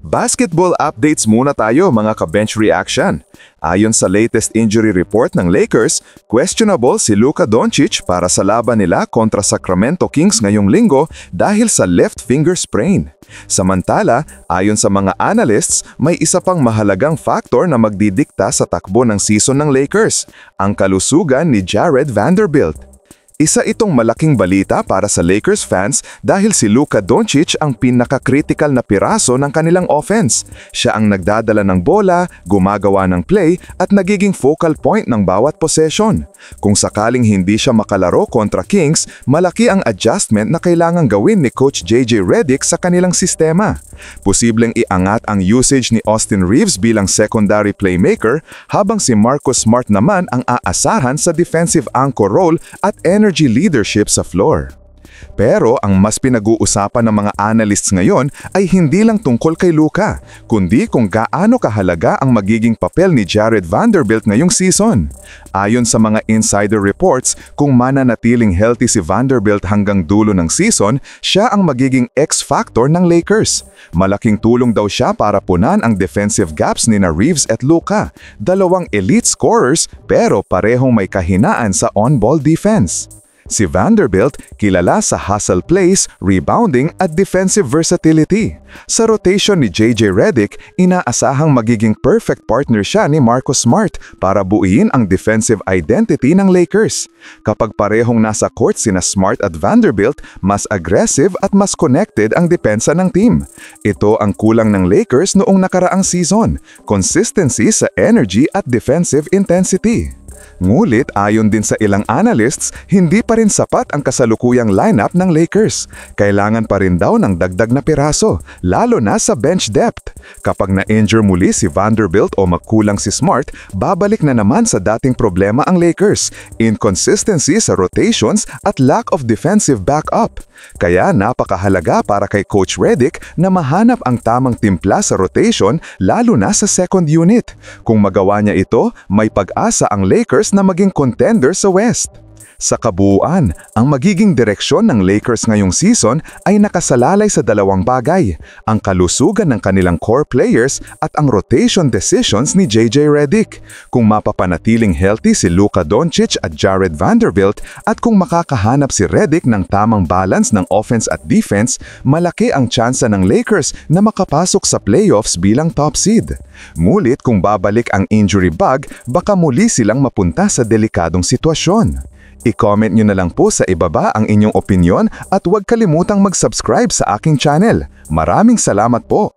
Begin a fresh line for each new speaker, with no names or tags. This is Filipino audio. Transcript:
Basketball updates muna tayo mga ka-bench reaction. Ayon sa latest injury report ng Lakers, questionable si Luka Doncic para sa laban nila kontra Sacramento Kings ngayong linggo dahil sa left finger sprain. Samantala, ayon sa mga analysts, may isa pang mahalagang factor na magdidikta sa takbo ng season ng Lakers, ang kalusugan ni Jared Vanderbilt. Isa itong malaking balita para sa Lakers fans dahil si Luka Doncic ang pinaka-critical na piraso ng kanilang offense. Siya ang nagdadala ng bola, gumagawa ng play at nagiging focal point ng bawat possession. Kung sakaling hindi siya makalaro kontra Kings, malaki ang adjustment na kailangang gawin ni Coach JJ Redick sa kanilang sistema. Posibleng iangat ang usage ni Austin Reeves bilang secondary playmaker habang si Marcus Smart naman ang aasahan sa defensive anchor role at energy leadership sa floor. Pero ang mas pinag-uusapan ng mga analysts ngayon ay hindi lang tungkol kay Luka, kundi kung gaano kahalaga ang magiging papel ni Jared Vanderbilt ngayong season. Ayon sa mga insider reports, kung mananatiling healthy si Vanderbilt hanggang dulo ng season, siya ang magiging X-factor ng Lakers. Malaking tulong daw siya para punan ang defensive gaps ni Reeves at Luka, dalawang elite scorers pero parehong may kahinaan sa on-ball defense. Si Vanderbilt kilala sa hustle plays, rebounding at defensive versatility. Sa rotation ni JJ Redick, inaasahang magiging perfect partner siya ni Marcus Smart para buuin ang defensive identity ng Lakers. Kapag parehong nasa court sina Smart at Vanderbilt, mas aggressive at mas connected ang depensa ng team. Ito ang kulang ng Lakers noong nakaraang season, consistency sa energy at defensive intensity. Ngulit ayon din sa ilang analysts, hindi pa rin sapat ang kasalukuyang lineup ng Lakers. Kailangan pa rin daw ng dagdag na piraso, lalo na sa bench depth. Kapag na-injure muli si Vanderbilt o magkulang si Smart, babalik na naman sa dating problema ang Lakers, inconsistency sa rotations at lack of defensive backup. Kaya napakahalaga para kay Coach Redick na mahanap ang tamang timpla sa rotation lalo na sa second unit. Kung magawa niya ito, may pag-asa ang Lakers na maging contender sa West. Sa kabuuan, ang magiging direksyon ng Lakers ngayong season ay nakasalalay sa dalawang bagay, ang kalusugan ng kanilang core players at ang rotation decisions ni JJ Redick. Kung mapapanatiling healthy si Luka Doncic at Jared Vanderbilt at kung makakahanap si Redick ng tamang balance ng offense at defense, malaki ang tsansa ng Lakers na makapasok sa playoffs bilang top seed. Mulit kung babalik ang injury bug, baka muli silang mapunta sa delikadong sitwasyon. I-comment nyo na lang po sa ibaba ang inyong opinyon at huwag kalimutang mag-subscribe sa aking channel. Maraming salamat po!